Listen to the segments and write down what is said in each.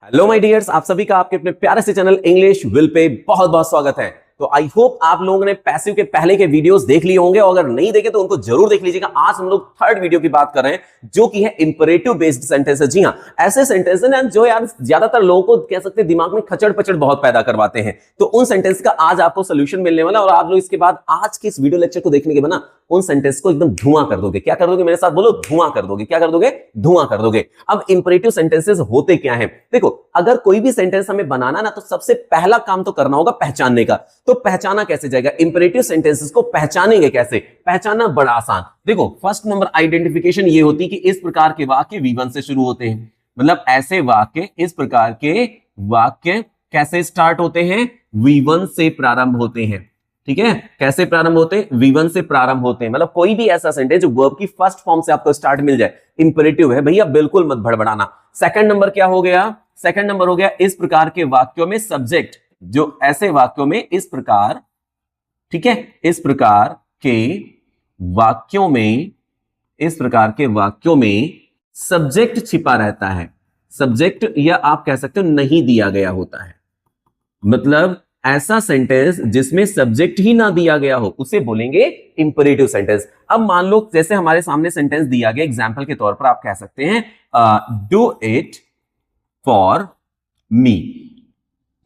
Hello my dears, आप सभी का आपके अपने प्यारे से चैनल इंग्लिश विल पे बहुत बहुत स्वागत है। तो आई होप आप लोगों ने पैसिव के पहले के वीडियोस देख लिए होंगे और अगर नहीं देखे तो उनको जरूर देख लीजिएगा। आज हम लोग थर्ड वीडियो की बात कर रहे हैं जो कि है इंपरेटिव बेस्ड सेंटेंसेस। जी हां, ऐसे सेंटेंस हैं जो यार ज्यादातर लोगों को कह सकते हैं दिमाग में खचड़ पचड़ बहुत पैदा करवाते हैं। तो उन सेंटेंस का आज आपको सोल्यूशन मिलने वाला और आप लोग इसके बाद आज के इस वीडियो लेक्चर को देखने के बाद ना उन सेंटेंस को एकदम धुआं कर दोगे। क्या कर दोगे? मेरे साथ बोलो, धुआं कर दोगे। क्या कर दोगे? धुआं कर दोगे। अब इंपरेटिव सेंटेंसेस होते क्या हैं? देखो, अगर कोई भी सेंटेंस हमें बनाना ना तो सबसे पहला काम तो करना होगा पहचानने का। तो पहचाना कैसे जाएगा? इंपरेटिव सेंटेंसेस को पहचानेंगे कैसे? पहचानना बड़ा आसान। देखो, फर्स्ट नंबर आइडेंटिफिकेशन ये होती कि इस प्रकार के वाक्य V1 से शुरू होते हैं। मतलब ऐसे वाक्य, इस प्रकार के वाक्य कैसे स्टार्ट होते हैं? V1 से प्रारंभ होते हैं। ठीक है, कैसे प्रारंभ होते हैं? V1 से प्रारंभ होते हैं। मतलब कोई भी ऐसा सेंटेंस जो वर्ब की फर्स्ट फॉर्म से आपको स्टार्ट मिल जाए, इंपरेटिव है भैया, बिल्कुल मत भड़बड़ाना। सेकंड नंबर क्या हो गया? सेकंड नंबर हो गया इस प्रकार के वाक्यों में सब्जेक्ट, जो ऐसे वाक्यों में इस प्रकार, ठीक है, इस प्रकार के वाक्यों में, इस प्रकार के वाक्यों में सब्जेक्ट छिपा रहता है। सब्जेक्ट या आप कह सकते हो नहीं दिया गया होता है। मतलब ऐसा सेंटेंस जिसमें सब्जेक्ट ही ना दिया गया हो उसे बोलेंगे इंपरेटिव सेंटेंस। अब मान लो जैसे हमारे सामने सेंटेंस दिया गया, एग्जांपल के तौर पर आप कह सकते हैं डू इट फॉर मी।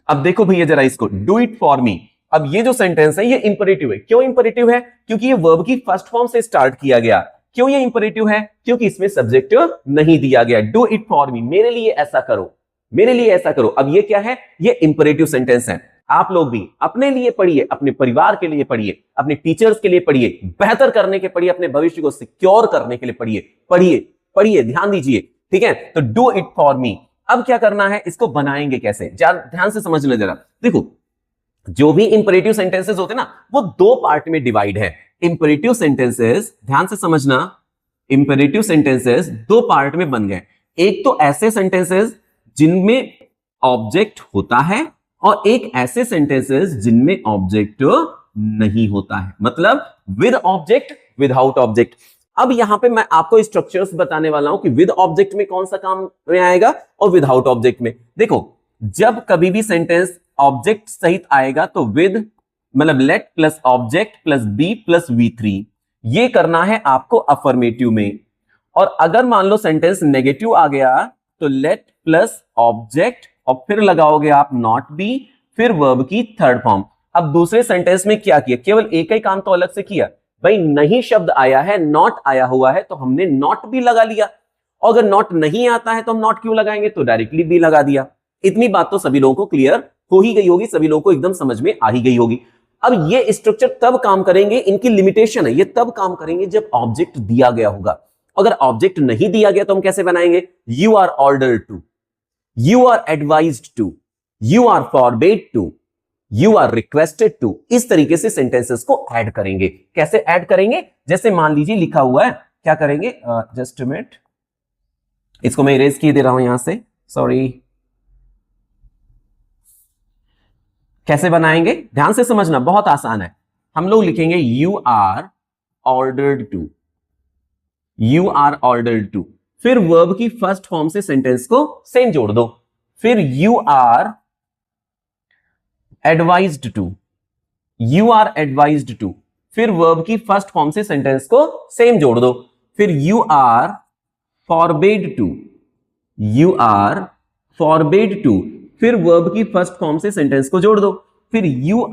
अब देखो भैया जरा इसको, डू इट फॉर मी। अब ये जो सेंटेंस है ये इंपरेटिव है। क्यों इंपरेटिव है? क्योंकि ये वर्ब की फर्स्ट फॉर्म से स्टार्ट किया गया। क्यों ये इंपरेटिव है? क्योंकि इसमें सब्जेक्ट नहीं दिया गया। डू इट फॉर मी, मेरे लिए ऐसा करो, मेरे लिए ऐसा करो। अब ये क्या है? ये इंपरेटिव सेंटेंस है। आप लोग भी अपने लिए पढ़िए, अपने परिवार के लिए पढ़िए, अपने टीचर्स के लिए पढ़िए, बेहतर करने के पढ़िए, अपने भविष्य को सिक्योर करने के लिए पढ़िए। पढ़िए पढ़िए, ध्यान दीजिए। ठीक है, तो डू इट फॉर मी। अब क्या करना है? इसको बनाएंगे कैसे? ध्यान से समझ ले जरा। देखो, जो भी इंपरेटिव सेंटेंसेस होते हैं ना वो दो पार्ट में डिवाइड है। इंपरेटिव सेंटेंसेस, ध्यान से समझना, इंपरेटिव सेंटेंसेस दो पार्ट में बन गए। एक तो ऐसे सेंटेंसेस जिनमें ऑब्जेक्ट होता है और एक ऐसे सेंटेंसेस जिनमें ऑब्जेक्ट नहीं होता है। मतलब विद ऑब्जेक्ट, विदाउट ऑब्जेक्ट। अब यहां पे मैं आपको स्ट्रक्चर्स बताने वाला हूं कि विद ऑब्जेक्ट में कौन सा काम में आएगा और विदाउट ऑब्जेक्ट में। देखो, जब कभी भी सेंटेंस ऑब्जेक्ट सहित आएगा तो विद मतलब let plus object plus B plus V3, ये करना है आपको अफर्मेटिव में। और अगर मान लो सेंटेंस नेगेटिव आ गया तो लेट प्लस ऑब्जेक्ट और फिर लगाओगे आप नॉट बी, फिर वर्ब की थर्ड फॉर्म। अब दूसरे सेंटेंस में क्या किया? केवल एक ही काम तो अलग से किया भाई, नहीं शब्द आया है, नॉट आया हुआ है तो हमने नॉट भी लगा लिया। और अगर नॉट नहीं आता है तो हम नॉट क्यों लगाएंगे? तो डायरेक्टली भी लगा दिया। इतनी बात तो सभी लोगों को क्लियर हो ही गई होगी, सभी लोगों को एकदम समझ में आ ही गई होगी। अब ये स्ट्रक्चर तब काम करेंगे, इनकी लिमिटेशन है, ये तब काम करेंगे जब ऑब्जेक्ट दिया गया होगा। अगर ऑब्जेक्ट नहीं दिया गया तो हम कैसे बनाएंगे? You are ordered to, you are advised to, you are forbade to, you are requested to। इस तरीके से सेंटेंसेस को ऐड करेंगे। कैसे ऐड करेंगे? जैसे मान लीजिए लिखा हुआ है, क्या करेंगे? जस्ट मिनट, इसको मैं इरेज किए दे रहा हूं यहां से, सॉरी। कैसे बनाएंगे? ध्यान से समझना, बहुत आसान है। हम लोग लिखेंगे you are ordered to, you are ordered to, फिर वर्ब की फर्स्ट फॉर्म से सेंटेंस को सेम जोड़ दो। फिर you are advised to, you are advised to, फिर वर्ब की फर्स्ट फॉर्म से सेंटेंस को सेम जोड़ दो। फिर you are forbade to, you are forbade to, फिर वर्ब की फर्स्ट फॉर्म से सेंटेंस को जोड़ दो। फिर यू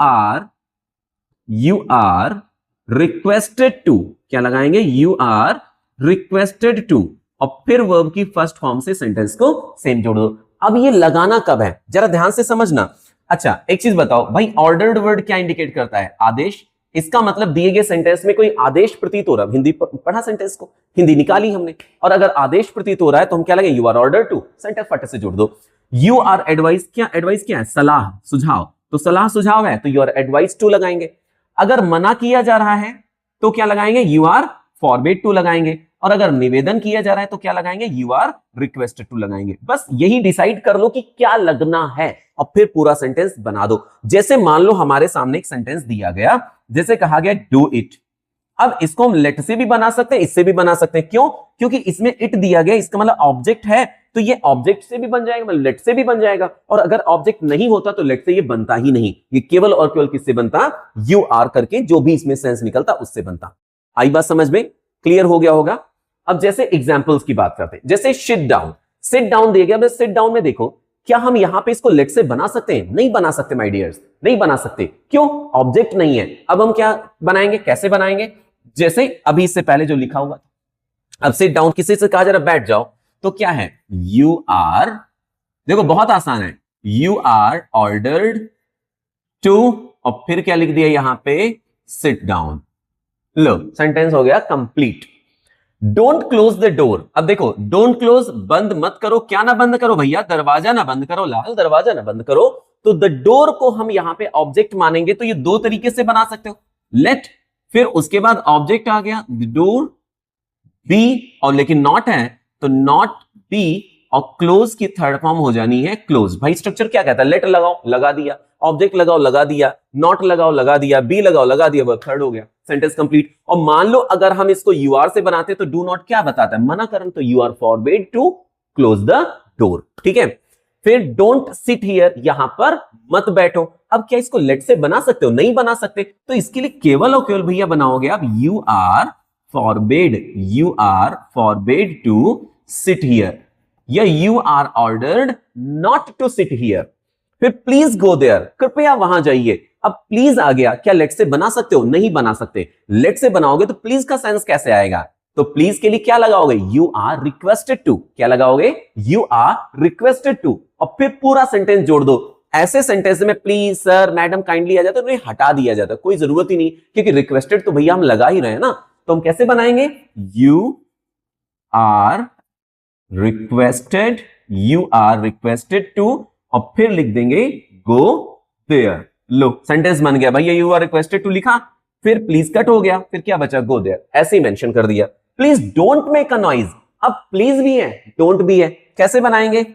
आर रिक्वेस्टेड टू, क्या लगाएंगे? यू आर रिक्वेस्टेड टू, और फिर वर्ब की फर्स्ट फॉर्म से सेंटेंस को सेम जोड़ दो। अब ये लगाना कब है जरा ध्यान से समझना। अच्छा, एक चीज बताओ भाई, ऑर्डर्ड वर्ड क्या इंडिकेट करता है? आदेश। इसका मतलब दिए गए सेंटेंस में कोई आदेश प्रतीत हो रहा है। हिंदी पढ़ा सेंटेंस को, हिंदी निकाली हमने, और अगर आदेश प्रतीत हो रहा है तो हम क्या लगे? You are ordered to, sentence फट से जोड़ दो। यू आर एडवाइस, क्या एडवाइस क्या है? सलाह, सुझाव। तो सलाह सुझाव है तो यू आर एडवाइस टू लगाएंगे। अगर मना किया जा रहा है तो क्या लगाएंगे? यू आर फॉरबेड टू लगाएंगे। और अगर निवेदन किया जा रहा है तो क्या लगाएंगे? यू आर रिक्वेस्टेड टू लगाएंगे। बस यही डिसाइड कर लो कि क्या लगना है और फिर पूरा सेंटेंस बना दो। जैसे मान लो हमारे सामने एक सेंटेंस दिया गया, जैसे कहा गया डू इट। अब इसको हम लेट से भी बना सकते हैं, इससे भी बना सकते हैं। क्यों? क्योंकि इसमें इट दिया गया, इसका मतलब ऑब्जेक्ट है, तो ये ऑब्जेक्ट से भी बन जाएगा, मतलब लेट से भी बन जाएगा, और अगर ऑब्जेक्ट नहीं होता तो लेट से ये बनता ही नहीं, ये केवल और केवल किससे बनता, यू आर करके जो भी इसमें सेंस निकलता उससे बनता। आई बात समझ में, क्लियर हो गया होगा। अब जैसे एग्जांपल्स की बात करते हैं, जैसे सिट डाउन, सिट डाउन दिया गया, सिट डाउन में देखो क्या हम यहां पे इसको लेट से बना सकते हैं, नहीं बना सकते माय डियर्स, नहीं बना सकते, क्यों, ऑब्जेक्ट नहीं है। अब हम क्या बनाएंगे, कैसे बनाएंगे, जैसे अभी इससे पहले जो लिखा हुआ, अब सिट डाउन किसी से कहा जरा बैठ जाओ, तो क्या है, यू आर, देखो बहुत आसान है, यू आर ऑर्डर्ड टू, और फिर क्या लिख दिया यहां पे, सिट डाउन, लो सेंटेंस हो गया complete. Don't close the door, अब देखो डोंट क्लोज, बंद मत करो, क्या ना बंद करो भैया, दरवाजा ना बंद करो, लाल दरवाजा ना बंद करो, तो द डोर को हम यहां पे ऑब्जेक्ट मानेंगे, तो ये दो तरीके से बना सकते हो, लेट, फिर उसके बाद ऑब्जेक्ट आ गया डोर, बी, और लेकिन नॉट है तो नॉट बी, और क्लोज की थर्ड फॉर्म हो जानी है क्लोज। भाई स्ट्रक्चर क्या कहता है, लेट लगाओ लगा दिया, ऑब्जेक्ट लगाओ लगा दिया, नॉट लगाओ लगा दिया, बी लगाओ लगा दिया, वो थर्ड हो गया, सेंटेंस कंप्लीट। और मान लो अगर हम इसको यू आर से बनाते तो डू नॉट क्या बताता है, मना करन, तो you are forbid to close the door, ठीक है। फिर डोंट सिट हियर, यहां पर मत बैठो, अब क्या इसको लेट से बना सकते हो, नहीं बना सकते, तो इसके लिए केवल और केवल भैया बनाओगे आप you are forbid to sit here, या you are ordered not to sit here. फिर प्लीज गो देयर, कृपया वहां जाइए, अब प्लीज आ गया, क्या लेट से बना सकते हो, नहीं बना सकते, लेट से बनाओगे तो प्लीज का सेंस कैसे आएगा, तो प्लीज के लिए क्या लगाओगे, यू आर रिक्वेस्टेड टू, क्या लगाओगे, यू आर रिक्वेस्टेड टू, और फिर पूरा सेंटेंस जोड़ दो। ऐसे सेंटेंस में प्लीज सर मैडम काइंडली आ जाता है तो हटा दिया जाता है, कोई जरूरत ही नहीं, क्योंकि रिक्वेस्टेड तो भैया हम लगा ही रहे हैं ना, तो हम कैसे बनाएंगे, यू आर रिक्वेस्टेड टू, और फिर लिख देंगे गो देयर, लो सेंटेंस बन गया भैया, यू आर रिक्वेस्टेड टू लिखा, फिर प्लीज कट हो गया, फिर क्या बचा, गो देयर, ऐसे ही मेंशन कर दिया। Please don't make a noise, अब प्लीज भी है डोंट भी है, कैसे बनाएंगे,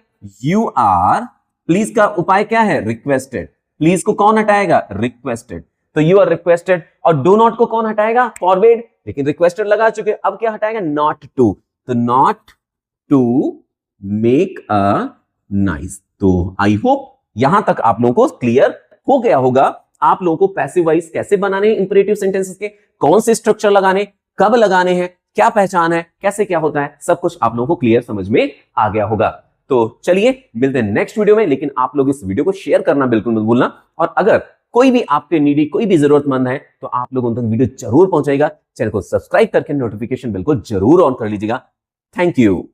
यू आर, प्लीज का उपाय क्या है, रिक्वेस्टेड, प्लीज को कौन हटाएगा, रिक्वेस्टेड, तो यू आर रिक्वेस्टेड, और डू नॉट को कौन हटाएगा, फॉरबिड, लेकिन रिक्वेस्टेड लगा चुके, अब क्या हटाएगा, नॉट टू, तो not to make a noise. तो आई होप यहां तक आप लोगों को क्लियर हो गया होगा, आप लोगों को पैसिव वॉइस कैसे बनाने हैं इंपेरेटिव सेंटेंसेस के, कौन से स्ट्रक्चर लगाने, कब लगाने हैं, क्या पहचान है, कैसे क्या होता है, सब कुछ आप लोगों को क्लियर समझ में आ गया होगा। तो चलिए मिलते हैं नेक्स्ट वीडियो में, लेकिन आप लोग इस वीडियो को शेयर करना बिल्कुल मत भूलना, और अगर कोई भी आपके नीडी, कोई भी जरूरतमंद है तो आप लोग उन तक वीडियो जरूर पहुंचाएगा, चैनल को सब्सक्राइब करके नोटिफिकेशन बिल को जरूर ऑन कर लीजिएगा। Thank you.